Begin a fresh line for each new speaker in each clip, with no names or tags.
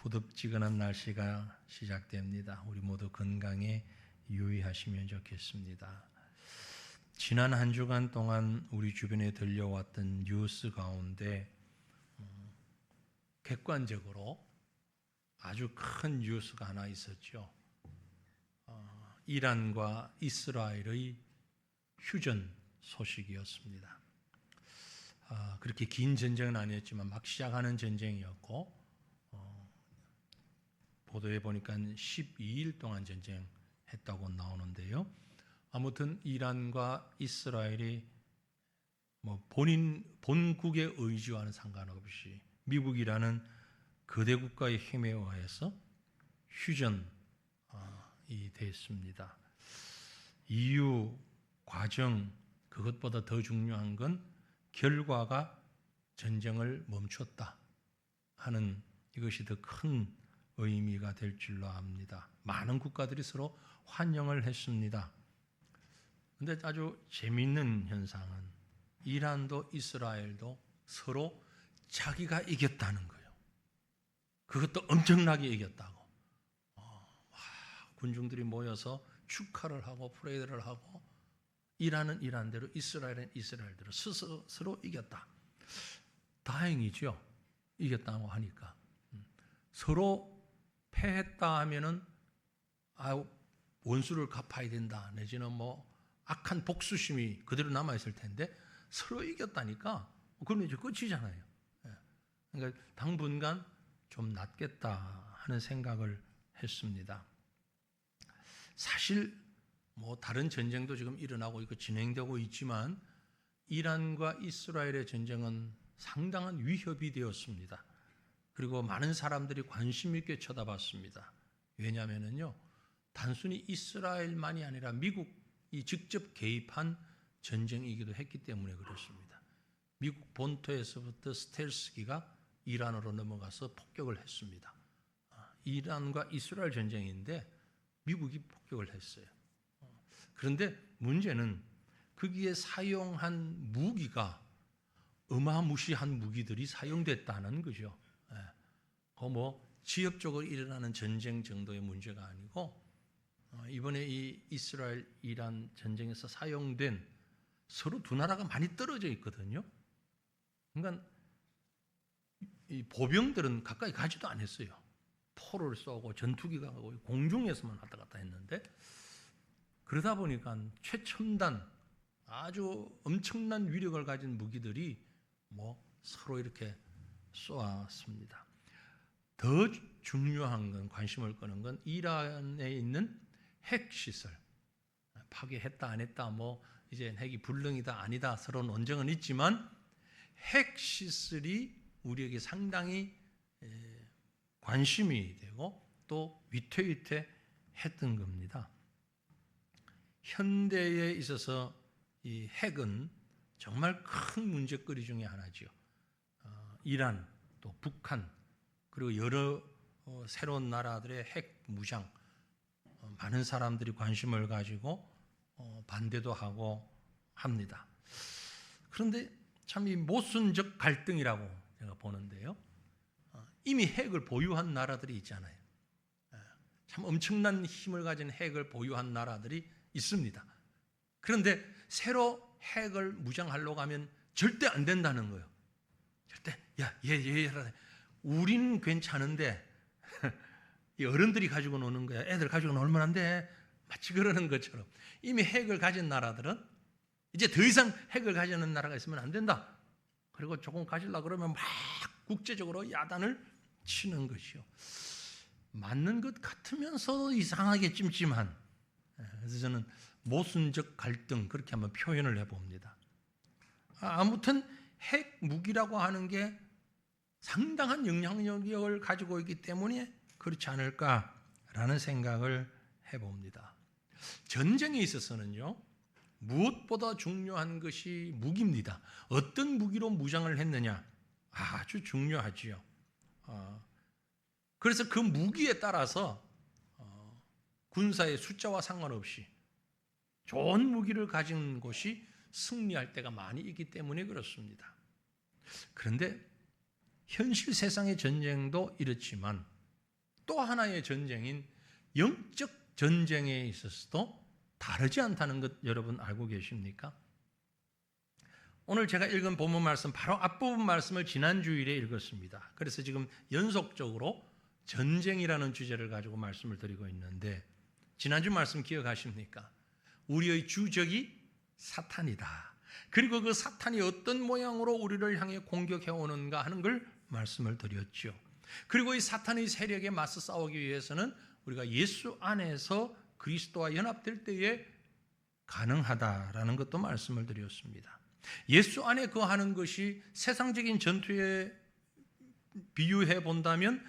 후덥지근한 날씨가 시작됩니다. 우리 모두 건강에 유의하시면 좋겠습니다. 지난 한 주간 동안 우리 주변에 들려왔던 뉴스 가운데 객관적으로 아주 큰 뉴스가 하나 있었죠. 이란과 이스라엘의 휴전 소식이었습니다. 그렇게 긴 전쟁은 아니었지만 막 시작하는 전쟁이었고 보도에 보니까 12일 동안 전쟁했다고 나오는데요. 아무튼 이란과 이스라엘이 본국의 의지와는 상관없이 미국이라는 거대 국가의 힘에 의해서 휴전이 됐습니다. 이유, 과정, 그것보다 더 중요한 건 결과가 전쟁을 멈췄다 하는 이것이 더 큰 의미가 될 줄로 압니다. 많은 국가들이 서로 환영을 했습니다. 그런데 아주 재미있는 현상은 이란도 이스라엘도 서로 자기가 이겼다는 거예요. 그것도 엄청나게 이겼다고. 군중들이 모여서 축하를 하고 프레이드를 하고 이란은 이란대로 이스라엘은 이스라엘대로 스스로 이겼다. 다행이죠. 이겼다고 하니까. 서로 패했다 하면은 원수를 갚아야 된다. 내지는 악한 복수심이 그대로 남아있을 텐데 서로 이겼다니까 그러면 이제 끝이잖아요. 그러니까 당분간 좀 낫겠다 하는 생각을 했습니다. 사실 다른 전쟁도 지금 일어나고 있고 진행되고 있지만 이란과 이스라엘의 전쟁은 상당한 위협이 되었습니다. 그리고 많은 사람들이 관심 있게 쳐다봤습니다. 왜냐하면요, 단순히 이스라엘만이 아니라 미국이 직접 개입한 전쟁이기도 했기 때문에 그렇습니다. 미국 본토에서부터 스텔스기가 이란으로 넘어가서 폭격을 했습니다. 이란과 이스라엘 전쟁인데 미국이 폭격을 했어요. 그런데 문제는 거기에 사용한 무기가 어마무시한 무기들이 사용됐다는 거죠. 지역적으로 일어나는 전쟁 정도의 문제가 아니고 이번에 이 이스라엘 이란 전쟁에서 사용된 서로 두 나라가 많이 떨어져 있거든요. 그러니까 이 보병들은 가까이 가지도 않았어요. 포를 쏘고 전투기가 가고 공중에서만 왔다 갔다 했는데 그러다 보니까 최첨단 아주 엄청난 위력을 가진 무기들이 서로 이렇게 쏘았습니다. 더 중요한 건 관심을 끄는 건 이란에 있는 핵시설 파괴했다 안 했다 이제 핵이 불능이다 아니다 서로 논쟁은 있지만 핵시설이 우리에게 상당히 관심이 되고 또 위태위태했던 겁니다. 현대에 있어서 이 핵은 정말 큰 문제거리 중에 하나죠. 이란 또 북한 그리고 여러 새로운 나라들의 핵 무장 많은 사람들이 관심을 가지고 반대도 하고 합니다. 그런데 참 이 모순적 갈등이라고 제가 보는데요. 이미 핵을 보유한 나라들이 있잖아요. 참 엄청난 힘을 가진 핵을 보유한 나라들이 있습니다. 그런데 새로 핵을 무장하려고 하면 절대 안 된다는 거예요. 절대 얘 우리는 괜찮은데 이 어른들이 가지고 노는 거야. 애들 가지고 놀면 안 돼. 마치 그러는 것처럼 이미 핵을 가진 나라들은 이제 더 이상 핵을 가지는 나라가 있으면 안 된다. 그리고 조금 가지려고 그러면 막 국제적으로 야단을 치는 것이요. 맞는 것 같으면서도 이상하게 찜찜한. 그래서 저는 모순적 갈등 그렇게 한번 표현을 해봅니다. 아무튼 핵 무기라고 하는 게 상당한 영향력을 가지고 있기 때문에 그렇지 않을까라는 생각을 해봅니다. 전쟁에 있어서는요, 무엇보다 중요한 것이 무기입니다. 어떤 무기로 무장을 했느냐 아주 중요하지요. 그래서 그 무기에 따라서 군사의 숫자와 상관없이 좋은 무기를 가진 곳이 승리할 때가 많이 있기 때문에 그렇습니다. 그런데 현실 세상의 전쟁도 이렇지만 또 하나의 전쟁인 영적 전쟁에 있어서도 다르지 않다는 것 여러분 알고 계십니까? 오늘 제가 읽은 본문 말씀 바로 앞부분 말씀을 지난 주일에 읽었습니다. 그래서 지금 연속적으로 전쟁이라는 주제를 가지고 말씀을 드리고 있는데, 지난주 말씀 기억하십니까? 우리의 주적이 사탄이다. 그리고 그 사탄이 어떤 모양으로 우리를 향해 공격해 오는가 하는 걸 말씀을 드렸죠. 그리고 이 사탄의 세력에 맞서 싸우기 위해서는 우리가 예수 안에서 그리스도와 연합될 때에 가능하다라는 것도 말씀을 드렸습니다. 예수 안에 거하는 것이 세상적인 전투에 비유해 본다면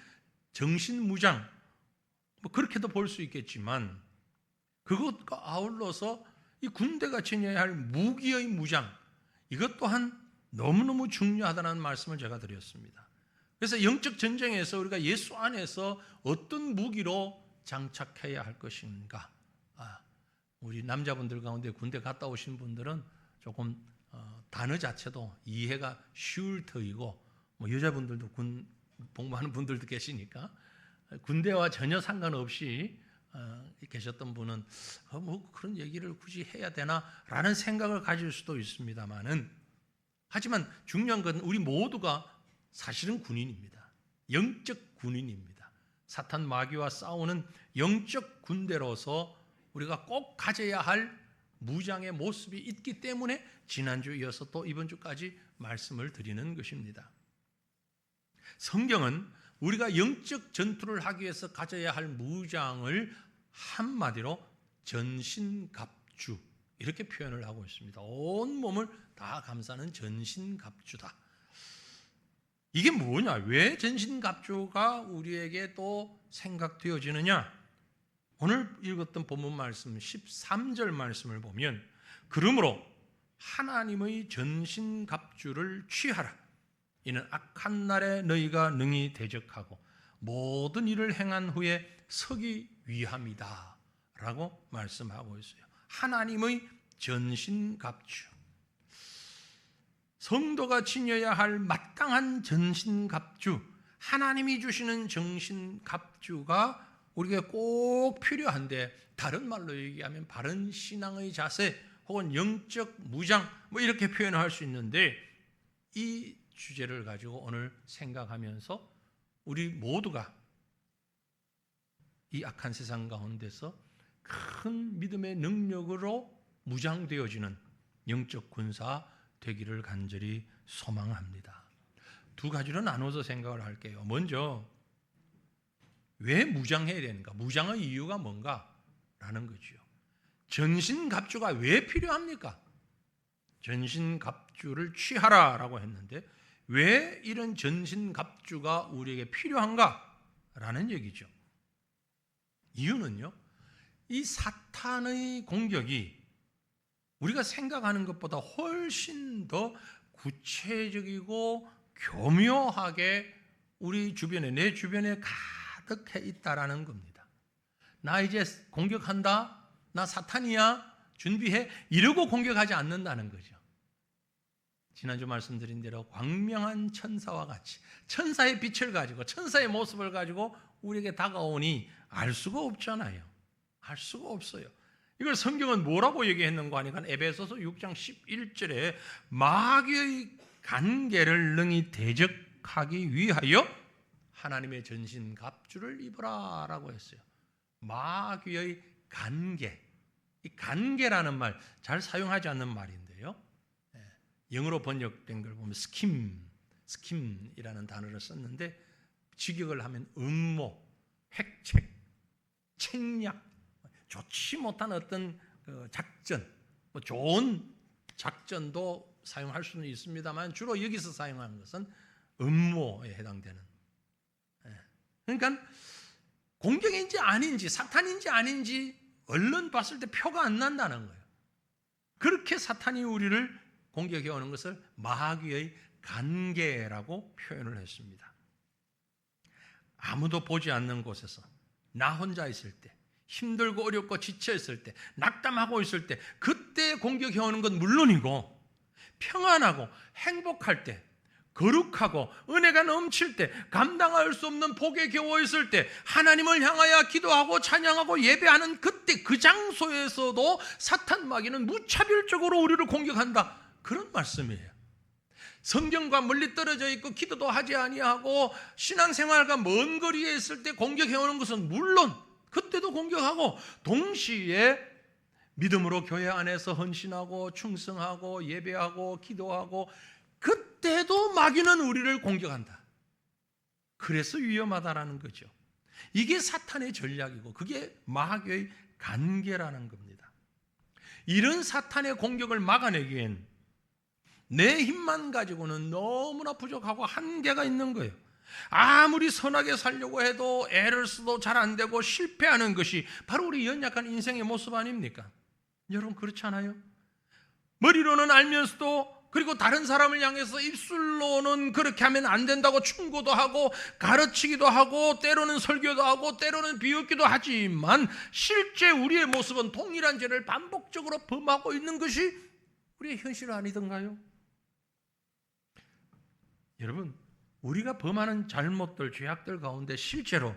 정신무장, 그렇게도 볼 수 있겠지만, 그것과 아울러서 이 군대가 지녀야 할 무기의 무장, 이것 또한 너무너무 중요하다는 말씀을 제가 드렸습니다. 그래서 영적 전쟁에서 우리가 예수 안에서 어떤 무기로 장착해야 할 것인가, 우리 남자분들 가운데 군대 갔다 오신 분들은 조금 단어 자체도 이해가 쉬울 터이고, 여자분들도 군 복무하는 분들도 계시니까 군대와 전혀 상관없이 계셨던 분은 뭐 그런 얘기를 굳이 해야 되나라는 생각을 가질 수도 있습니다만은, 하지만 중요한 건 우리 모두가 사실은 군인입니다. 영적 군인입니다. 사탄 마귀와 싸우는 영적 군대로서 우리가 꼭 가져야 할 무장의 모습이 있기 때문에 지난주 이어서 또 이번 주까지 말씀을 드리는 것입니다. 성경은 우리가 영적 전투를 하기 위해서 가져야 할 무장을 한마디로 전신갑주, 이렇게 표현을 하고 있습니다. 온 몸을 다 감싸는 전신갑주다. 이게 뭐냐? 왜 전신갑주가 우리에게 또 생각되어지느냐? 오늘 읽었던 본문 말씀 13절 말씀을 보면, 그러므로 하나님의 전신갑주를 취하라. 이는 악한 날에 너희가 능히 대적하고 모든 일을 행한 후에 서기 위함이다 라고 말씀하고 있어요. 하나님의 전신갑주, 성도가 지녀야 할 마땅한 전신갑주, 하나님이 주시는 전신갑주가 우리에게 꼭 필요한데, 다른 말로 얘기하면 바른 신앙의 자세 혹은 영적 무장, 이렇게 표현할 수 있는데, 이 주제를 가지고 오늘 생각하면서 우리 모두가 이 악한 세상 가운데서 큰 믿음의 능력으로 무장되어지는 영적 군사 되기를 간절히 소망합니다. 두 가지로 나눠서 생각을 할게요. 먼저 왜 무장해야 되는가? 무장의 이유가 뭔가? 라는 거죠. 전신갑주가 왜 필요합니까? 전신갑주를 취하라라고 했는데 왜 이런 전신갑주가 우리에게 필요한가? 라는 얘기죠. 이유는요, 이 사탄의 공격이 우리가 생각하는 것보다 훨씬 더 구체적이고 교묘하게 우리 주변에, 내 주변에 가득해 있다라는 겁니다. 나 이제 공격한다, 나 사탄이야, 준비해, 이러고 공격하지 않는다는 거죠. 지난주 말씀드린 대로 광명한 천사와 같이 천사의 빛을 가지고, 천사의 모습을 가지고 우리에게 다가오니 알 수가 없잖아요. 알 수가 없어요. 이걸 성경은 뭐라고 얘기했는가 하니까 에베소서 6장 11절에 마귀의 간계를 능히 대적하기 위하여 하나님의 전신갑주를 입으라 라고 했어요. 마귀의 간계, 이 간계라는 말 잘 사용하지 않는 말인데요, 영어로 번역된 걸 보면 스킴이라는 단어를 썼는데, 직역을 하면 음모, 획책, 책략, 좋지 못한 어떤 작전, 좋은 작전도 사용할 수는 있습니다만 주로 여기서 사용하는 것은 음모에 해당되는. 그러니까 공격인지 아닌지, 사탄인지 아닌지 얼른 봤을 때 표가 안 난다는 거예요. 그렇게 사탄이 우리를 공격해 오는 것을 마귀의 간계라고 표현을 했습니다. 아무도 보지 않는 곳에서 나 혼자 있을 때, 힘들고 어렵고 지쳐 있을 때, 낙담하고 있을 때, 그때 공격해 오는 건 물론이고, 평안하고 행복할 때, 거룩하고 은혜가 넘칠 때, 감당할 수 없는 복에 겨워 있을 때 하나님을 향하여 기도하고 찬양하고 예배하는 그때 그 장소에서도 사탄 마귀는 무차별적으로 우리를 공격한다, 그런 말씀이에요. 성경과 멀리 떨어져 있고 기도도 하지 아니하고 신앙생활과 먼 거리에 있을 때 공격해오는 것은 물론 그때도 공격하고, 동시에 믿음으로 교회 안에서 헌신하고 충성하고 예배하고 기도하고 그때도 마귀는 우리를 공격한다. 그래서 위험하다라는 거죠. 이게 사탄의 전략이고 그게 마귀의 간계라는 겁니다. 이런 사탄의 공격을 막아내기엔 내 힘만 가지고는 너무나 부족하고 한계가 있는 거예요. 아무리 선하게 살려고 해도 애를 써도 잘 안 되고 실패하는 것이 바로 우리 연약한 인생의 모습 아닙니까? 여러분, 그렇지 않아요? 머리로는 알면서도, 그리고 다른 사람을 향해서 입술로는 그렇게 하면 안 된다고 충고도 하고 가르치기도 하고 때로는 설교도 하고 때로는 비웃기도 하지만 실제 우리의 모습은 동일한 죄를 반복적으로 범하고 있는 것이 우리의 현실 아니던가요? 여러분, 우리가 범하는 잘못들, 죄악들 가운데 실제로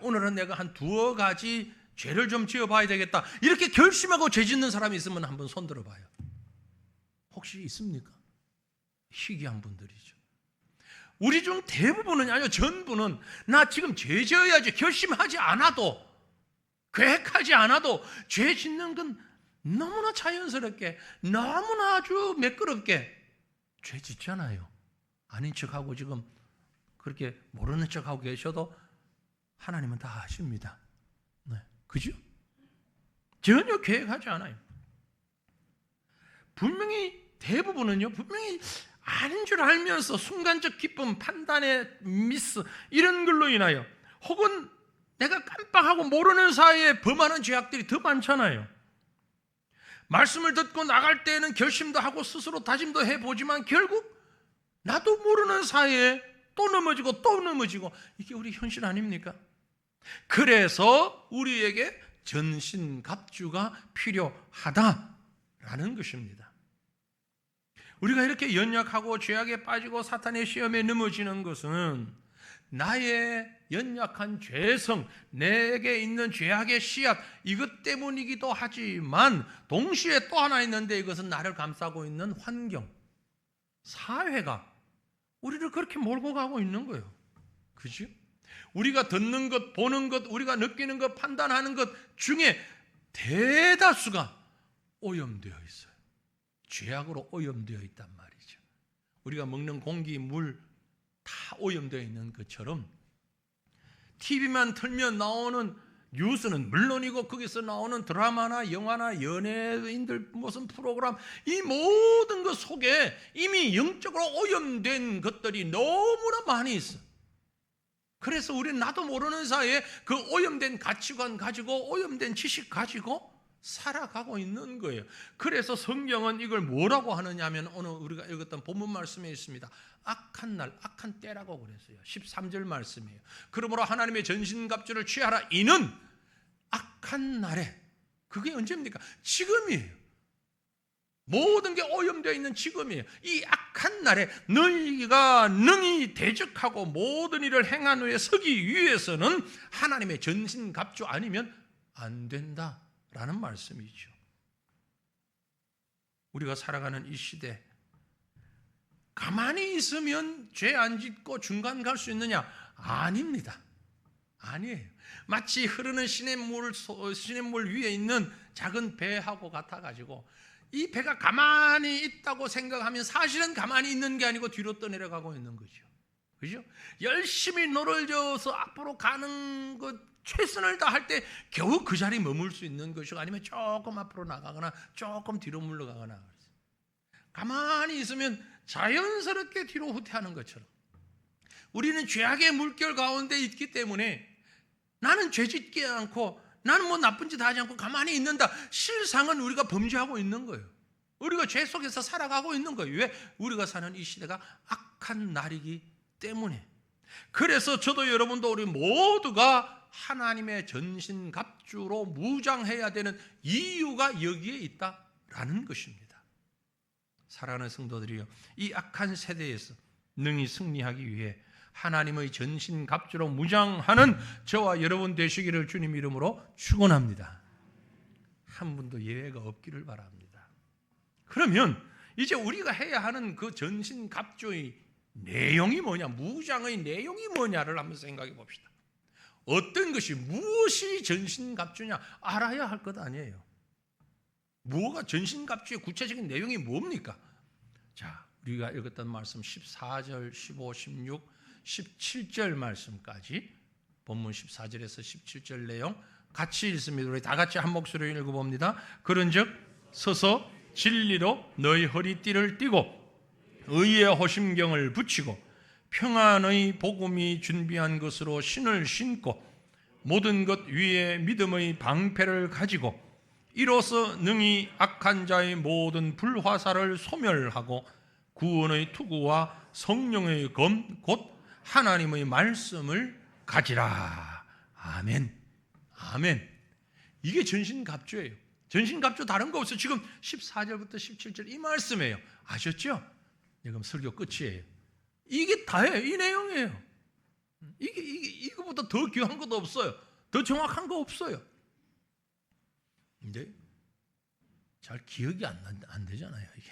오늘은 내가 한 두어 가지 죄를 좀 지어봐야 되겠다, 이렇게 결심하고 죄 짓는 사람이 있으면 한번 손 들어봐요. 혹시 있습니까? 희귀한 분들이죠. 우리 중 대부분은, 아니요 전부는, 나 지금 죄 지어야지 결심하지 않아도, 계획하지 않아도 죄 짓는 건 너무나 자연스럽게, 너무나 아주 매끄럽게 죄 짓잖아요. 아닌 척하고 지금 그렇게 모르는 척하고 계셔도 하나님은 다 아십니다. 네, 그죠? 전혀 계획하지 않아요. 분명히 대부분은요, 분명히 아닌 줄 알면서 순간적 기쁨, 판단의 미스, 이런 걸로 인하여, 혹은 내가 깜빡하고 모르는 사이에 범하는 죄악들이 더 많잖아요. 말씀을 듣고 나갈 때에는 결심도 하고 스스로 다짐도 해보지만 결국 나도 모르는 사이에 또 넘어지고 또 넘어지고, 이게 우리 현실 아닙니까? 그래서 우리에게 전신갑주가 필요하다라는 것입니다. 우리가 이렇게 연약하고 죄악에 빠지고 사탄의 시험에 넘어지는 것은 나의 연약한 죄성, 내게 있는 죄악의 씨앗, 이것 때문이기도 하지만 동시에 또 하나 있는데, 이것은 나를 감싸고 있는 환경, 사회가 우리를 그렇게 몰고 가고 있는 거예요. 그죠? 우리가 듣는 것, 보는 것, 우리가 느끼는 것, 판단하는 것 중에 대다수가 오염되어 있어요. 죄악으로 오염되어 있단 말이죠. 우리가 먹는 공기, 물 다 오염되어 있는 것처럼 TV만 틀면 나오는 뉴스는 물론이고 거기서 나오는 드라마나 영화나 연예인들 무슨 프로그램, 이 모든 것 속에 이미 영적으로 오염된 것들이 너무나 많이 있어. 그래서 우리는 나도 모르는 사이에 그 오염된 가치관 가지고, 오염된 지식 가지고 살아가고 있는 거예요. 그래서 성경은 이걸 뭐라고 하느냐 하면, 오늘 우리가 읽었던 본문 말씀에 있습니다. 악한 날, 악한 때라고 그랬어요. 13절 말씀이에요. 그러므로 하나님의 전신갑주를 취하라. 이는 악한 날에, 그게 언제입니까? 지금이에요. 모든 게 오염되어 있는 지금이에요. 이 악한 날에 너희가 능히 대적하고 모든 일을 행한 후에 서기 위해서는 하나님의 전신갑주 아니면 안 된다라는 말씀이죠. 우리가 살아가는 이 시대, 가만히 있으면 죄 안 짓고 중간 갈 수 있느냐? 아닙니다. 아니에요. 마치 흐르는 시냇물 위에 있는 작은 배하고 같아가지고, 이 배가 가만히 있다고 생각하면 사실은 가만히 있는 게 아니고 뒤로 떠내려가고 있는 거죠. 그죠? 열심히 노를 저어서 앞으로 가는 것, 최선을 다할 때 겨우 그 자리에 머물 수 있는 것이고, 아니면 조금 앞으로 나가거나 조금 뒤로 물러가거나. 가만히 있으면 자연스럽게 뒤로 후퇴하는 것처럼, 우리는 죄악의 물결 가운데 있기 때문에 나는 죄 짓지 않고, 나는 뭐 나쁜 짓 하지 않고 가만히 있는다. 실상은 우리가 범죄하고 있는 거예요. 우리가 죄 속에서 살아가고 있는 거예요. 왜? 우리가 사는 이 시대가 악한 날이기 때문에. 그래서 저도 여러분도 우리 모두가 하나님의 전신갑주로 무장해야 되는 이유가 여기에 있다라는 것입니다. 사랑하는 성도들이요, 이 악한 세대에서 능히 승리하기 위해 하나님의 전신갑주로 무장하는 저와 여러분 되시기를 주님 이름으로 축원합니다. 한 분도 예외가 없기를 바랍니다. 그러면 이제 우리가 해야 하는 그 전신갑주의 내용이 뭐냐, 무장의 내용이 뭐냐를 한번 생각해 봅시다. 어떤 것이, 무엇이 전신갑주냐 알아야 할 것 아니에요. 뭐가 전신갑주의 구체적인 내용이 뭡니까? 자, 우리가 읽었던 말씀 14절, 15, 16, 17절 말씀까지, 본문 14절에서 17절 내용 같이 읽습니다. 우리 다 같이 한 목소리로 읽어봅니다. 그런즉 서서 진리로 너희 허리띠를 띠고 의의 호심경을 붙이고 평안의 복음이 준비한 것으로 신을 신고 모든 것 위에 믿음의 방패를 가지고 이로써 능히 악한 자의 모든 불화살을 소멸하고 구원의 투구와 성령의 검 곧 하나님의 말씀을 가지라. 아멘. 아멘. 이게 전신갑주예요. 전신갑주 다른 거 없어요. 지금 14절부터 17절 이 말씀이에요. 아셨죠? 지금 설교 끝이에요. 이게 다예요. 이 내용이에요. 이거보다 더 귀한 것도 없어요. 더 정확한 거 없어요. 근데 잘 기억이 안 되잖아요. 이게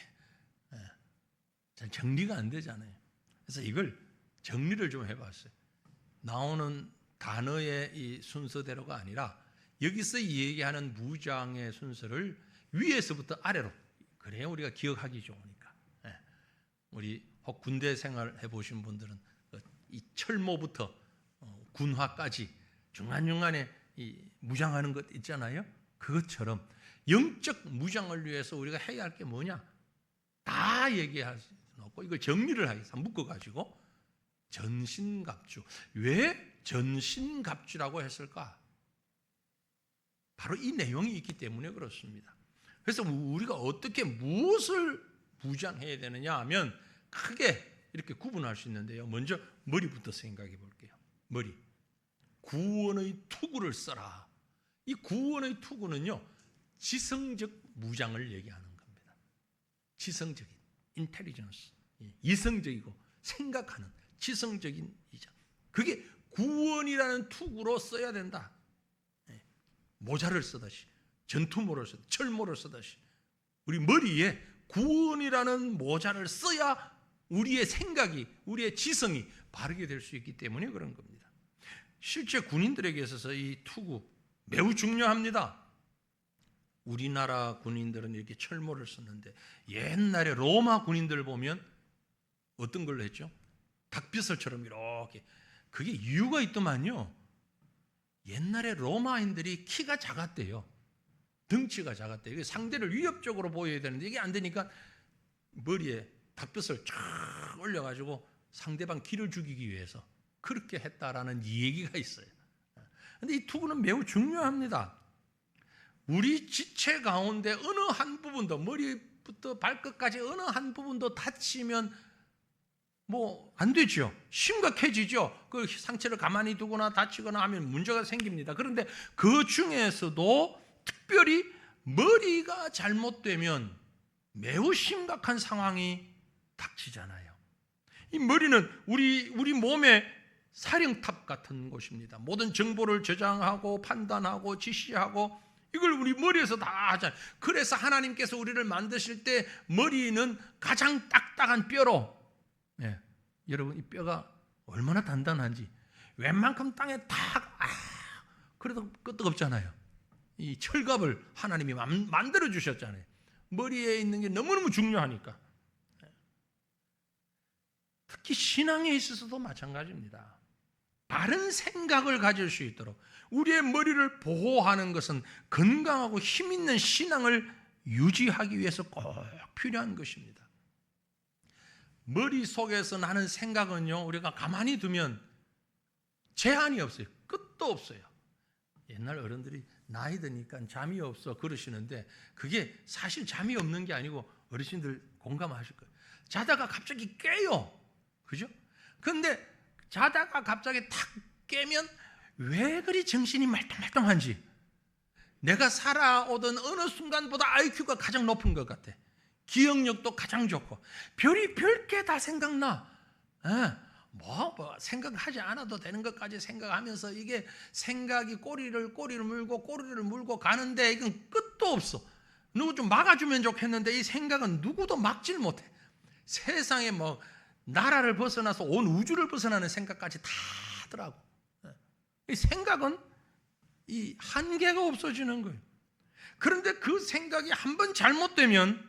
잘 정리가 안 되잖아요. 그래서 이걸 정리를 좀 해봤어요. 나오는 단어의 이 순서대로가 아니라 여기서 얘기하는 무장의 순서를 위에서부터 아래로, 그래야 우리가 기억하기 좋으니까. 우리 혹 군대 생활 해보신 분들은 이 철모부터 군화까지 중간중간에 이 무장하는 것 있잖아요. 그것처럼 영적 무장을 위해서 우리가 해야 할 게 뭐냐 다 얘기할 수는 없고 이걸 정리를 하기 위해서 묶어가지고 전신갑주. 왜 전신갑주라고 했을까? 바로 이 내용이 있기 때문에 그렇습니다. 그래서 우리가 어떻게 무엇을 무장해야 되느냐 하면 크게 이렇게 구분할 수 있는데요. 먼저 머리부터 생각해 볼게요. 머리. 구원의 투구를 써라. 이 구원의 투구는요, 지성적 무장을 얘기하는 겁니다. 지성적인, 인텔리전스, 이성적이고 생각하는 지성적인 이장. 그게 구원이라는 투구로 써야 된다. 모자를 쓰듯이, 전투모를 쓰듯이, 철모를 쓰듯이 우리 머리에 구원이라는 모자를 써야 우리의 생각이, 우리의 지성이 바르게 될 수 있기 때문에 그런 겁니다. 실제 군인들에게 있어서 이 투구 매우 중요합니다. 우리나라 군인들은 이렇게 철모를 썼는데 옛날에 로마 군인들 보면 어떤 걸로 했죠? 닭벼슬처럼 이렇게. 그게 이유가 있더만요. 옛날에 로마인들이 키가 작았대요. 덩치가 작았대요. 상대를 위협적으로 보여야 되는데 이게 안 되니까 머리에 닭벼슬 쫙 올려가지고 상대방 기를 죽이기 위해서 그렇게 했다라는 얘기가 있어요. 그런데 이 투구는 매우 중요합니다. 우리 지체 가운데 어느 한 부분도, 머리부터 발끝까지 어느 한 부분도 다치면 뭐 안 되죠. 심각해지죠. 그 상처를 가만히 두거나 다치거나 하면 문제가 생깁니다. 그런데 그 중에서도 특별히 머리가 잘못되면 매우 심각한 상황이 닥치잖아요. 이 머리는 우리 몸의 사령탑 같은 곳입니다. 모든 정보를 저장하고 판단하고 지시하고 이걸 우리 머리에서 다 하잖아요. 그래서 하나님께서 우리를 만드실 때 머리는 가장 딱딱한 뼈로, 여러분 이 뼈가 얼마나 단단한지 웬만큼 땅에 탁 그래도 끄떡없잖아요. 이 철갑을 하나님이 만들어 주셨잖아요. 머리에 있는 게 너무너무 중요하니까. 특히 신앙에 있어서도 마찬가지입니다. 바른 생각을 가질 수 있도록 우리의 머리를 보호하는 것은 건강하고 힘 있는 신앙을 유지하기 위해서 꼭 필요한 것입니다. 머릿속에서 나는 생각은요, 우리가 가만히 두면 제한이 없어요. 끝도 없어요. 옛날 어른들이 나이 드니까 잠이 없어 그러시는데 그게 사실 잠이 없는 게 아니고 어르신들 공감하실 거예요. 자다가 갑자기 깨요. 그죠? 그런데 자다가 갑자기 탁 깨면 왜 그리 정신이 말똥말똥한지, 내가 살아오던 어느 순간보다 IQ가 가장 높은 것 같아. 기억력도 가장 좋고 별이 별게 다 생각나. 생각하지 않아도 되는 것까지 생각하면서 이게 생각이 꼬리를 물고 가는데 이건 끝도 없어. 누구 좀 막아주면 좋겠는데 이 생각은 누구도 막질 못해. 세상에 나라를 벗어나서 온 우주를 벗어나는 생각까지 다 하더라고. 이 생각은 이 한계가 없어지는 거예요. 그런데 그 생각이 한번 잘못되면,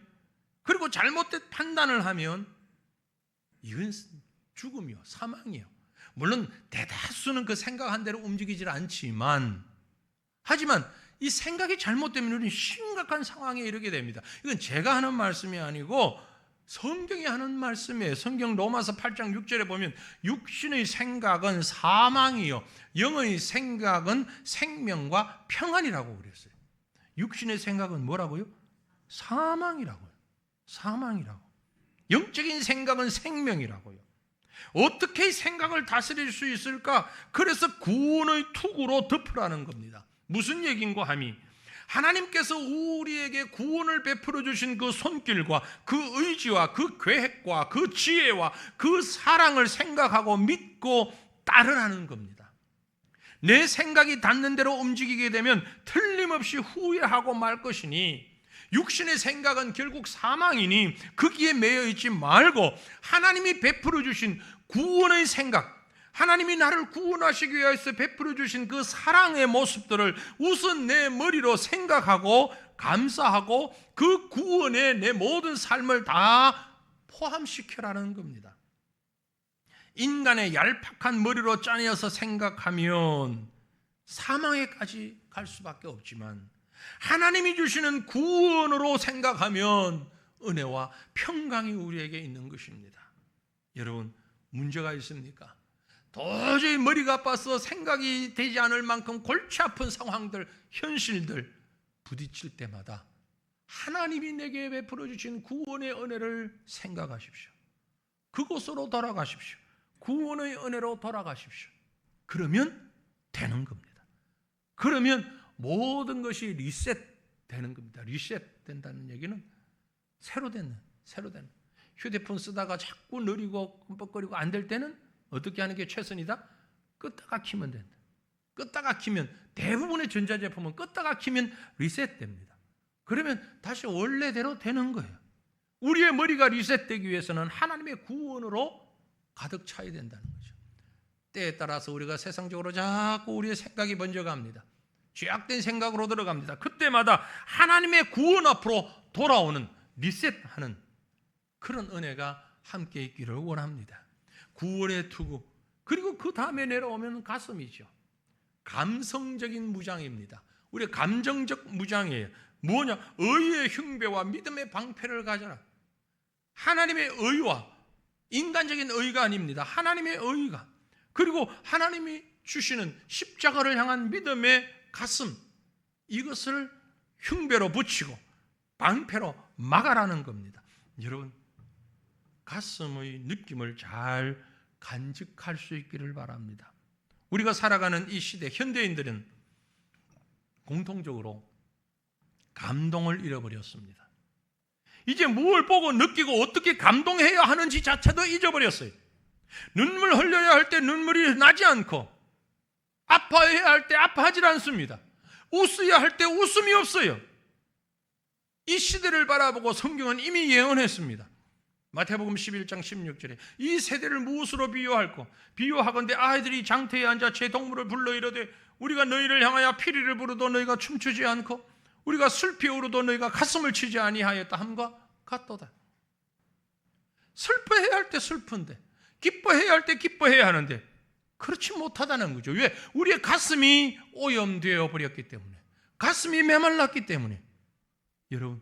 그리고 잘못된 판단을 하면 이건 죽음이요, 사망이요. 물론 대다수는 그 생각한 대로 움직이질 않지만, 하지만 이 생각이 잘못되면 우리는 심각한 상황에 이르게 됩니다. 이건 제가 하는 말씀이 아니고 성경이 하는 말씀이에요. 성경 로마서 8장 6절에 보면 육신의 생각은 사망이요, 영의 생각은 생명과 평안이라고 그랬어요. 육신의 생각은 뭐라고요? 사망이라고요. 사망이라고. 영적인 생각은 생명이라고요. 어떻게 생각을 다스릴 수 있을까? 그래서 구원의 투구로 덮으라는 겁니다. 무슨 얘기인고 하니, 하나님께서 우리에게 구원을 베풀어 주신 그 손길과 그 의지와 그 계획과 그 지혜와 그 사랑을 생각하고 믿고 따르라는 겁니다. 내 생각이 닿는 대로 움직이게 되면 틀림없이 후회하고 말 것이니, 육신의 생각은 결국 사망이니 거기에 매여 있지 말고 하나님이 베풀어 주신 구원의 생각, 하나님이 나를 구원하시기 위해서 베풀어 주신 그 사랑의 모습들을 우선 내 머리로 생각하고 감사하고 그 구원에 내 모든 삶을 다 포함시켜라는 겁니다. 인간의 얄팍한 머리로 짜내어서 생각하면 사망에까지 갈 수밖에 없지만, 하나님이 주시는 구원으로 생각하면 은혜와 평강이 우리에게 있는 것입니다. 여러분, 문제가 있습니까? 도저히 머리가 아파서 생각이 되지 않을 만큼 골치 아픈 상황들, 현실들 부딪힐 때마다 하나님이 내게 베풀어 주신 구원의 은혜를 생각하십시오. 그곳으로 돌아가십시오. 구원의 은혜로 돌아가십시오. 그러면 되는 겁니다. 그러면 모든 것이 리셋되는 겁니다. 리셋된다는 얘기는 새로 되는. 휴대폰 쓰다가 자꾸 느리고 끔뻑거리고 안 될 때는 어떻게 하는 게 최선이다? 끄다가 키면 된다. 끄다가 키면, 대부분의 전자제품은 끄다가 키면 리셋됩니다. 그러면 다시 원래대로 되는 거예요. 우리의 머리가 리셋되기 위해서는 하나님의 구원으로 가득 차야 된다는 거죠. 때에 따라서 우리가 세상적으로 자꾸 우리의 생각이 먼저 갑니다. 죄악된 생각으로 들어갑니다. 그때마다 하나님의 구원 앞으로 돌아오는, 리셋하는 그런 은혜가 함께 있기를 원합니다. 구원의 투구, 그리고 그 다음에 내려오면 가슴이죠. 감성적인 무장입니다. 우리 감정적 무장이에요. 뭐냐? 의의 흉배와 믿음의 방패를 가져라. 하나님의 의와, 인간적인 의가 아닙니다. 하나님의 의가, 그리고 하나님이 주시는 십자가를 향한 믿음의 가슴, 이것을 흉배로 붙이고 방패로 막아라는 겁니다. 여러분, 가슴의 느낌을 잘 간직할 수 있기를 바랍니다. 우리가 살아가는 이 시대, 현대인들은 공통적으로 감동을 잃어버렸습니다. 이제 뭘 보고 느끼고 어떻게 감동해야 하는지 자체도 잊어버렸어요. 눈물 흘려야 할 때 눈물이 나지 않고, 아파해야 할 때 아파하지 않습니다. 웃어야 할 때 웃음이 없어요. 이 시대를 바라보고 성경은 이미 예언했습니다. 마태복음 11장 16절에 이 세대를 무엇으로 비유할꼬? 비유하건대 아이들이 장터에 앉아 제 동물을 불러 이르되 우리가 너희를 향하여 피리를 부르도 너희가 춤추지 않고 우리가 슬피 울어도 너희가 가슴을 치지 아니하였다 함과 같도다. 슬퍼해야 할 때 슬픈데, 기뻐해야 할 때 기뻐해야 하는데 그렇지 못하다는 거죠. 왜? 우리의 가슴이 오염되어 버렸기 때문에, 가슴이 메말랐기 때문에. 여러분,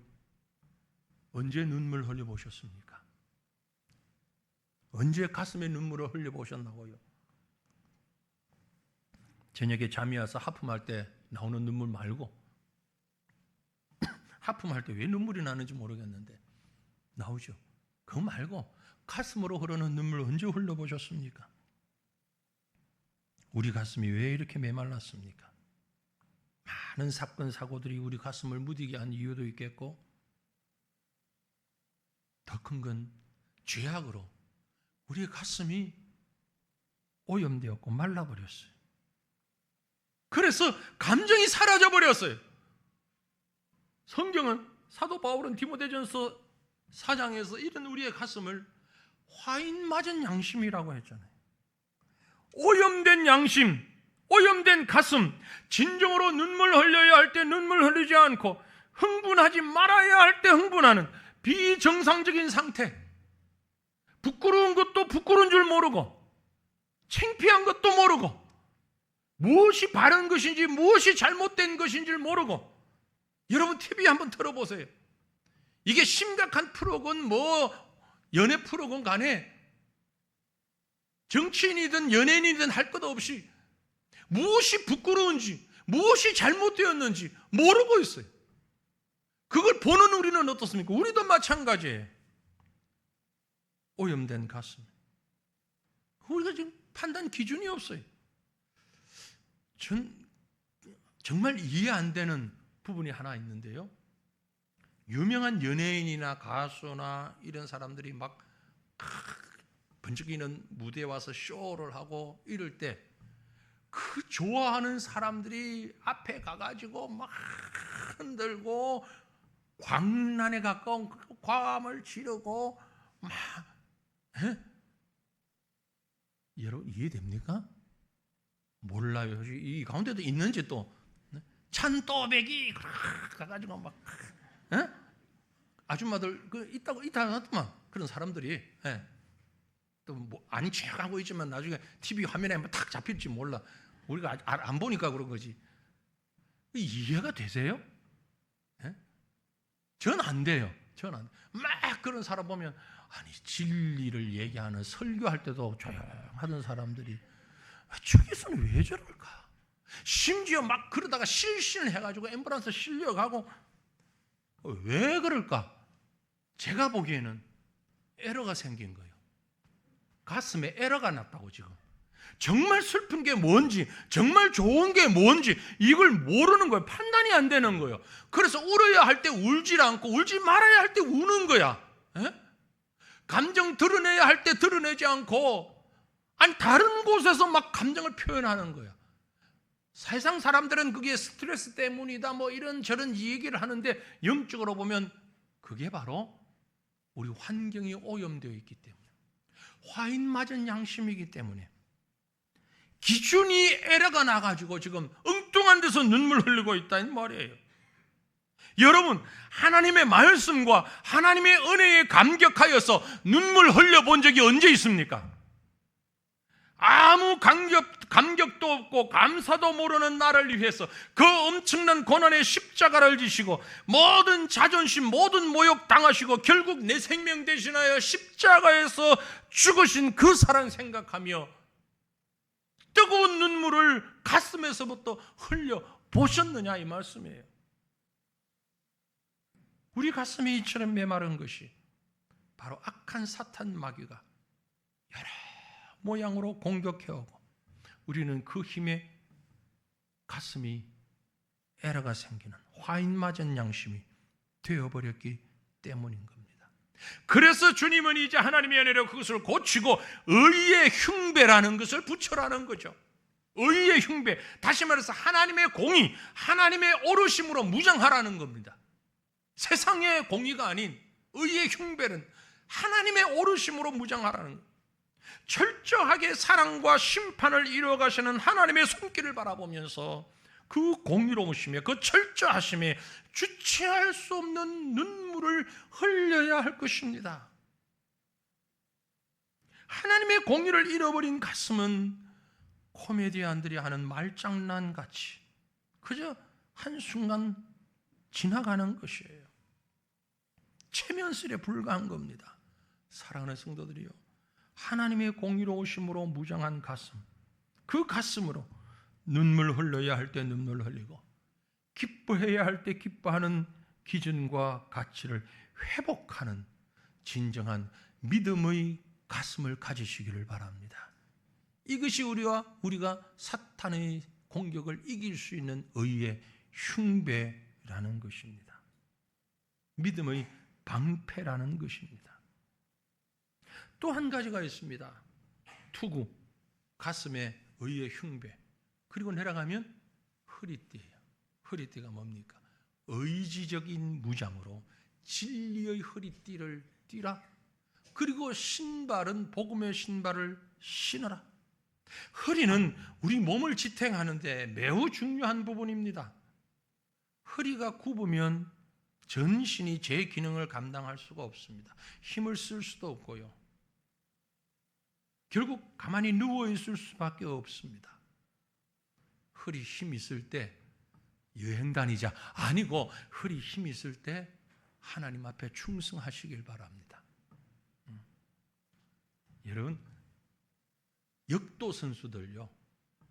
언제 눈물 흘려보셨습니까? 언제 가슴에 눈물을 흘려보셨나고요? 저녁에 잠이 와서 하품할 때 나오는 눈물 말고, 하품할 때 왜 눈물이 나는지 모르겠는데 나오죠. 그거 말고 가슴으로 흐르는 눈물 언제 흘려보셨습니까? 우리 가슴이 왜 이렇게 메말랐습니까? 많은 사건 사고들이 우리 가슴을 무디게 한 이유도 있겠고, 더 큰 건 죄악으로 우리의 가슴이 오염되었고 말라버렸어요. 그래서 감정이 사라져버렸어요. 성경은, 사도 바울은 디모데전서 4장에서 이런 우리의 가슴을 화인 맞은 양심이라고 했잖아요. 오염된 양심, 오염된 가슴, 진정으로 눈물 흘려야 할 때 눈물 흘리지 않고 흥분하지 말아야 할 때 흥분하는 비정상적인 상태. 부끄러운 것도 부끄러운 줄 모르고 창피한 것도 모르고 무엇이 바른 것인지 무엇이 잘못된 것인지 모르고. 여러분 TV 한번 틀어보세요. 이게 심각한 프로건 연애 프로건 간에 정치인이든 연예인이든 할 것 없이 무엇이 부끄러운지 무엇이 잘못되었는지 모르고 있어요. 그걸 보는 우리는 어떻습니까? 우리도 마찬가지예요. 오염된 가슴. 우리가 지금 판단 기준이 없어요. 정말 이해 안 되는 부분이 하나 있는데요. 유명한 연예인이나 가수나 이런 사람들이 막 번쩍이는 무대에 와서 쇼를 하고 이럴 때 그 좋아하는 사람들이 앞에 가가지고 막 흔들고 광란에 가까운 과음을 지르고 막, 여러분 이해됩니까? 몰라요. 이 가운데도 있는지 또 찬또배기 가가지고 막 아줌마들 있다 하더만 그런 사람들이 또 뭐 아니 취하고 있지만 나중에 TV 화면에 한번 탁 잡힐지 몰라. 우리가 안 보니까 그런 거지. 이해가 되세요? 전 안 돼요. 막 그런 사람 보면 아니 진리를 얘기하는 설교할 때도 조용하던 사람들이 저기서는 왜 저럴까? 심지어 막 그러다가 실신을 해가지고 앰뷸런스 실려가고 왜 그럴까? 제가 보기에는 에러가 생긴 거예요. 가슴에 에러가 났다고 지금. 정말 슬픈 게 뭔지, 정말 좋은 게 뭔지 이걸 모르는 거예요. 판단이 안 되는 거예요. 그래서 울어야 할 때 울지 않고 울지 말아야 할 때 우는 거야. 감정 드러내야 할 때 드러내지 않고 다른 곳에서 막 감정을 표현하는 거야. 세상 사람들은 그게 스트레스 때문이다 뭐 이런저런 얘기를 하는데 영적으로 보면 그게 바로 우리 환경이 오염되어 있기 때문에, 화인 맞은 양심이기 때문에 기준이 에러가 나가지고 지금 엉뚱한 데서 눈물 흘리고 있다는 말이에요. 여러분, 하나님의 말씀과 하나님의 은혜에 감격하여서 눈물 흘려본 적이 언제 있습니까? 아무 감격도 없고 감사도 모르는 나를 위해서 그 엄청난 고난의 십자가를 지시고 모든 자존심, 모든 모욕 당하시고 결국 내 생명 대신하여 십자가에서 죽으신 그 사랑 생각하며 뜨거운 눈물을 가슴에서부터 흘려 보셨느냐 이 말씀이에요. 우리 가슴이 이처럼 메마른 것이 바로 악한 사탄 마귀가 여러 모양으로 공격해오고 우리는 그 힘에 가슴이 에러가 생기는 화인 맞은 양심이 되어버렸기 때문인 겁니다. 그래서 주님은 이제 하나님의 은혜로 그것을 고치고 의의 흉배라는 것을 붙여라는 거죠. 의의 흉배, 다시 말해서 하나님의 공의, 하나님의 오르심으로 무장하라는 겁니다. 세상의 공의가 아닌 의의 흉배는 하나님의 오르심으로 무장하라는 거예요. 철저하게 사랑과 심판을 이루어가시는 하나님의 손길을 바라보면서 그 공의로우심에, 그 철저하심에 주체할 수 없는 눈물을 흘려야 할 것입니다. 하나님의 공의를 잃어버린 가슴은 코미디언들이 하는 말장난같이 그저 한순간 지나가는 것이에요. 체면설에 불과한 겁니다. 사랑하는 성도들이요, 하나님의 공의로우심으로 무장한 가슴, 그 가슴으로 눈물 흘려야 할 때 눈물 흘리고 기뻐해야 할 때 기뻐하는 기준과 가치를 회복하는 진정한 믿음의 가슴을 가지시기를 바랍니다. 이것이 우리가 사탄의 공격을 이길 수 있는 의의 흉배라는 것입니다. 믿음의 방패라는 것입니다. 또 한 가지가 있습니다. 투구, 가슴에 의의 흉배, 그리고 내려가면 허리띠예요. 허리띠가 뭡니까? 의지적인 무장으로 진리의 허리띠를 띠라. 그리고 신발은 복음의 신발을 신어라. 허리는 우리 몸을 지탱하는데 매우 중요한 부분입니다. 허리가 굽으면 전신이 제 기능을 감당할 수가 없습니다. 힘을 쓸 수도 없고요. 결국 가만히 누워 있을 수밖에 없습니다. 허리 힘 있을 때 여행 다니자 아니고 허리 힘 있을 때 하나님 앞에 충성하시길 바랍니다. 여러분, 역도 선수들요,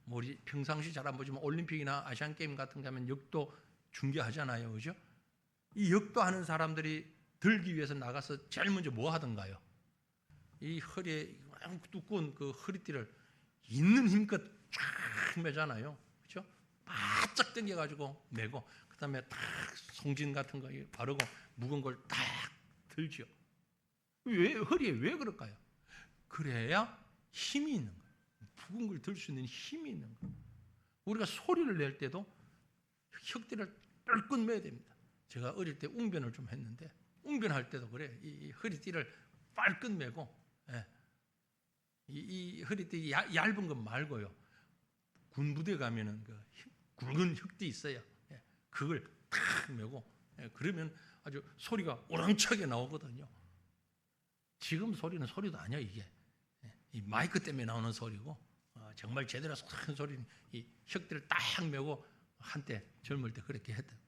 우리 평상시 잘 안 보지만 올림픽이나 아시안게임 같은 데 하면 역도 중계하잖아요, 그죠? 이 역도하는 사람들이 들기 위해서 나가서 제일 먼저 뭐 하던가요? 이 허리에 두꺼운 그 허리띠를 있는 힘껏 쫙 매잖아요, 그죠? 바짝 당겨가지고 매고, 그 다음에 딱 송진 같은 거 바르고 무거운 걸 딱 들죠. 왜 허리에 왜 그럴까요? 그래야 힘이 있는 거예요. 무거운 걸 들 수 있는 힘이 있는 거예요. 우리가 소리를 낼 때도 혁띠를 뻘끗 매야 됩니다. 제가 어릴 때 웅변을 좀 했는데 웅변할 때도 그래. 이 허리띠를 뻘끗 매고, 예. 이 허리띠 얇은 것 말고요. 군부대 가면은 그 굵은 혁띠 있어요. 예. 그걸 탁 매고, 예. 그러면 아주 소리가 우렁차게 나오거든요. 지금 소리는 소리도 아니야 이게. 이 마이크 때문에 나오는 소리고, 정말 제대로 큰 소리는 이 혁띠를 딱 매고 한때 젊을 때 그렇게 했던.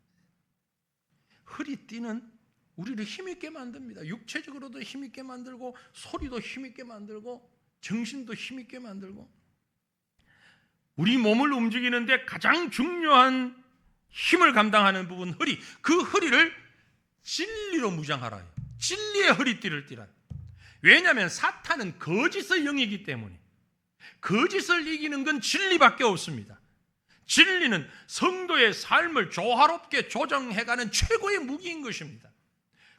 허리띠는 우리를 힘있게 만듭니다. 육체적으로도 힘있게 만들고, 소리도 힘있게 만들고, 정신도 힘있게 만들고. 우리 몸을 움직이는데 가장 중요한 힘을 감당하는 부분, 허리. 그 허리를 진리로 무장하라요. 진리의 허리띠를 띠라. 왜냐하면 사탄은 거짓의 영이기 때문에 거짓을 이기는 건 진리밖에 없습니다. 진리는 성도의 삶을 조화롭게 조정해가는 최고의 무기인 것입니다.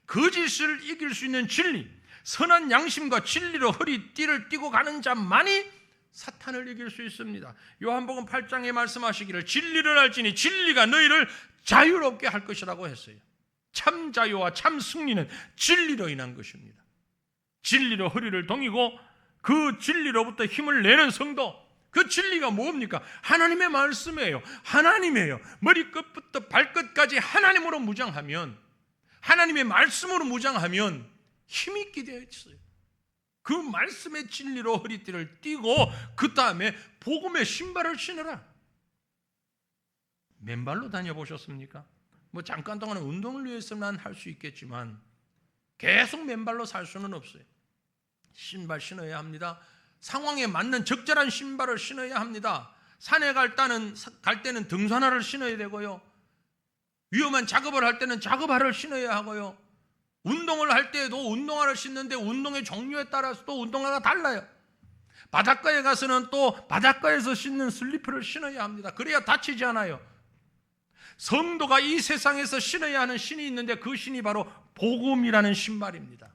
거짓을 이길 수 있는 진리, 선한 양심과 진리로 허리띠를 띠고 가는 자만이 사탄을 이길 수 있습니다. 요한복음 8장에 말씀하시기를 진리를 알지니 진리가 너희를 자유롭게 할 것이라고 했어요. 참 자유와 참 승리는 진리로 인한 것입니다. 진리로 허리를 동이고 그 진리로부터 힘을 내는 성도, 그 진리가 뭡니까? 하나님의 말씀이에요. 하나님이에요. 머리끝부터 발끝까지 하나님으로 무장하면, 하나님의 말씀으로 무장하면 힘있게 되어 있어요. 그 말씀의 진리로 허리띠를 띠고 그 다음에 복음의 신발을 신으라. 맨발로 다녀보셨습니까? 뭐 잠깐 동안 운동을 위해서만 할 수 있겠지만 계속 맨발로 살 수는 없어요. 신발 신어야 합니다. 상황에 맞는 적절한 신발을 신어야 합니다. 산에 갈 때는 등산화를 신어야 되고요. 위험한 작업을 할 때는 작업화를 신어야 하고요. 운동을 할 때에도 운동화를 신는데 운동의 종류에 따라서 또 운동화가 달라요. 바닷가에 가서는 또 바닷가에서 신는 슬리퍼를 신어야 합니다. 그래야 다치지 않아요. 성도가 이 세상에서 신어야 하는 신이 있는데 그 신이 바로 복음이라는 신발입니다.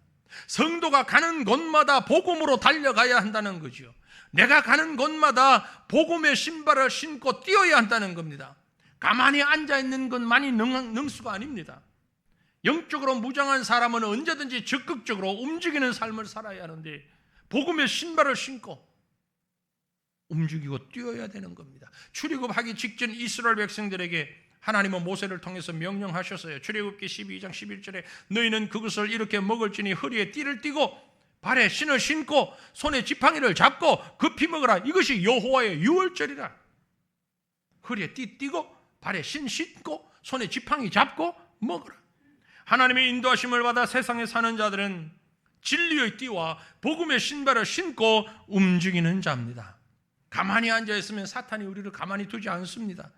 성도가 가는 곳마다 복음으로 달려가야 한다는 거죠. 내가 가는 곳마다 복음의 신발을 신고 뛰어야 한다는 겁니다. 가만히 앉아있는 것만이 능수가 아닙니다. 영적으로 무장한 사람은 언제든지 적극적으로 움직이는 삶을 살아야 하는데 복음의 신발을 신고 움직이고 뛰어야 되는 겁니다. 출애굽하기 직전 이스라엘 백성들에게 하나님은 모세를 통해서 명령하셨어요. 출애굽기 12장 11절에 너희는 그것을 이렇게 먹을지니 허리에 띠를 띠고 발에 신을 신고 손에 지팡이를 잡고 급히 먹으라. 이것이 여호와의 유월절이라. 허리에 띠 띠고 발에 신 신고 손에 지팡이 잡고 먹으라. 하나님의 인도하심을 받아 세상에 사는 자들은 진리의 띠와 복음의 신발을 신고 움직이는 자입니다. 가만히 앉아있으면 사탄이 우리를 가만히 두지 않습니다.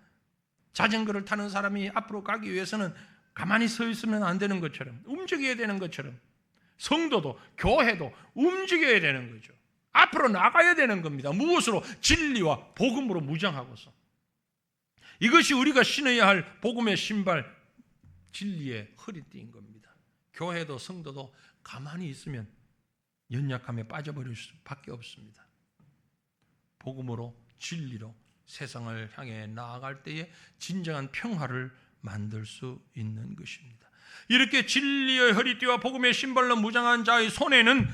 자전거를 타는 사람이 앞으로 가기 위해서는 가만히 서 있으면 안 되는 것처럼, 움직여야 되는 것처럼, 성도도 교회도 움직여야 되는 거죠. 앞으로 나가야 되는 겁니다. 무엇으로? 진리와 복음으로 무장하고서. 이것이 우리가 신어야 할 복음의 신발, 진리의 허리띠인 겁니다. 교회도 성도도 가만히 있으면 연약함에 빠져버릴 수밖에 없습니다. 복음으로 진리로 세상을 향해 나아갈 때에 진정한 평화를 만들 수 있는 것입니다. 이렇게 진리의 허리띠와 복음의 신발로 무장한 자의 손에는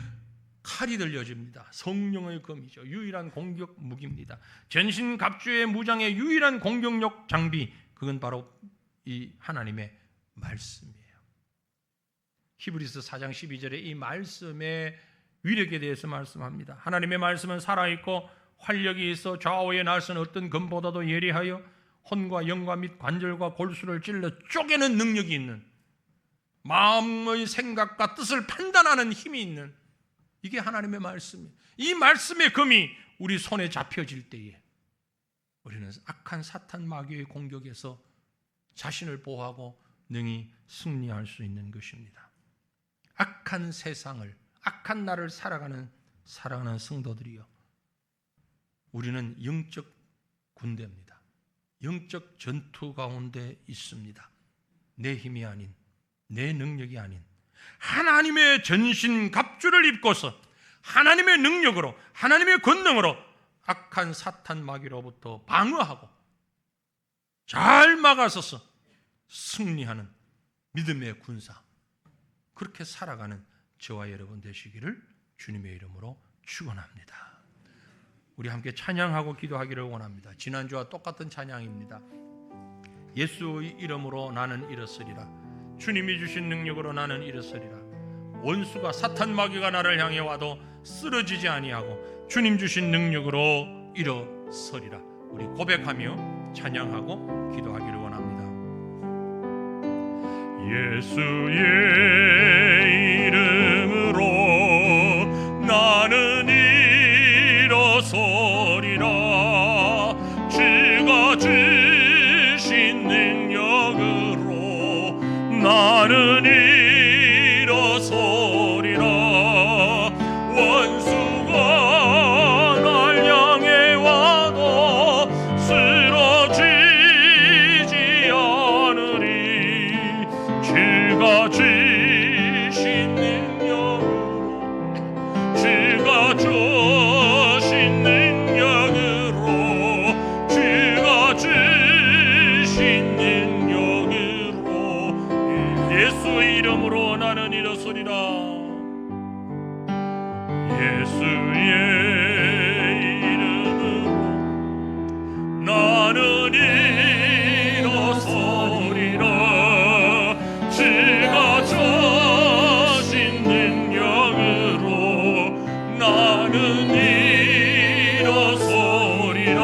칼이 들려집니다. 성령의 검이죠. 유일한 공격 무기입니다. 전신 갑주의 무장의 유일한 공격력 장비, 그건 바로 이 하나님의 말씀이에요. 히브리서 4장 12절에 이 말씀의 위력에 대해서 말씀합니다. 하나님의 말씀은 살아있고 활력이 있어 좌우의 날선 어떤 검보다도 예리하여 혼과 영과 및 관절과 골수를 찔러 쪼개는 능력이 있는, 마음의 생각과 뜻을 판단하는 힘이 있는, 이게 하나님의 말씀이에요. 이 말씀의 검이 우리 손에 잡혀질 때에 우리는 악한 사탄 마귀의 공격에서 자신을 보호하고 능히 승리할 수 있는 것입니다. 악한 세상을, 악한 나를 살아가는 사랑하는 성도들이여, 우리는 영적 군대입니다. 영적 전투 가운데 있습니다. 내 힘이 아닌, 내 능력이 아닌 하나님의 전신 갑주를 입고서 하나님의 능력으로, 하나님의 권능으로 악한 사탄 마귀로부터 방어하고 잘 막아서서 승리하는 믿음의 군사, 그렇게 살아가는 저와 여러분 되시기를 주님의 이름으로 축원합니다. 우리 함께 찬양하고 기도하기를 원합니다. 지난주와 똑같은 찬양입니다. 예수의 이름으로 나는 일어서리라. 주님이 주신 능력으로 나는 일어서리라. 원수가 사탄 마귀가 나를 향해 와도 쓰러지지 아니하고 주님 주신 능력으로 일어서리라. 우리 고백하며 찬양하고 기도하기를 원합니다. 예수의 이름으로 나는 일어서리라. 주가 주신 능력으로 나는 일어서리라. 원수가 날 향해 와도 쓰러지지 않으리. 주가 주신 능력으로, 주가 주신 능력으로, 주가 주신 능력으로 예수의 이름으로 나는 일어서리라. 예수의 이름으로 나는 일어서리라. 주가 주신 능력으로 나는 일어서리라.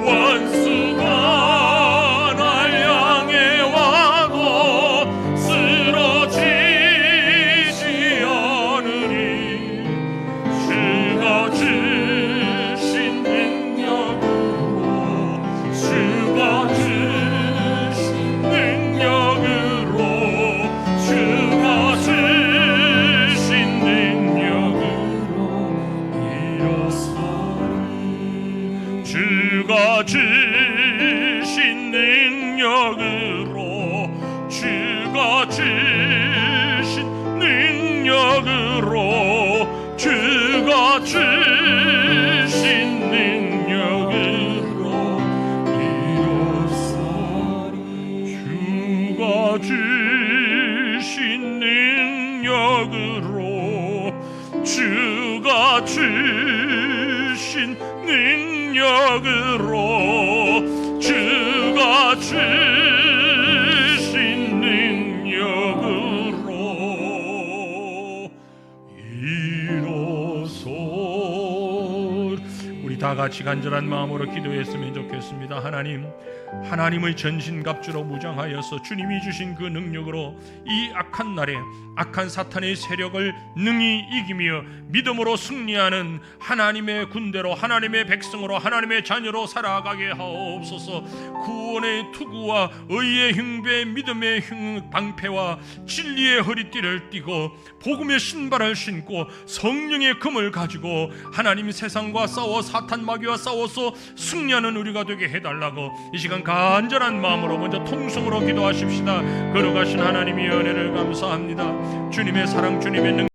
원수가 날 향해 와도 쓰러지지 않으리. 주가 주신 능력으로, 주가 주신 능력으로, 주가 주신 능력으로 일어서리. 주가 주신 능력으로, 주가 주신 능력으로, 주가 주신 능력으로 일어서리. 주가 주신 능력으로, 주가 주신 능력으로, 주가 주신 능력으로 일어서. 우리 다 같이 간절한 마음으로 기도했으면 좋겠습니다. 하나님, 하나님의 전신갑주로 무장하여서 주님이 주신 그 능력으로 이 악한 날에 악한 사탄의 세력을 능히 이기며 믿음으로 승리하는 하나님의 군대로, 하나님의 백성으로, 하나님의 자녀로 살아가게 하옵소서. 구원의 투구와 의의 흉배, 믿음의 방패와 진리의 허리띠를 띠고 복음의 신발을 신고 성령의 금을 가지고 하나님 세상과 싸워 사탄 마귀와 싸워서 승리하는 우리가 되게 해달라고 이 시간 간절한 마음으로 먼저 통성으로 기도하십시다. 걸어가신 하나님의 은혜를 감사합니다. 주님의 사랑, 주님의 능력,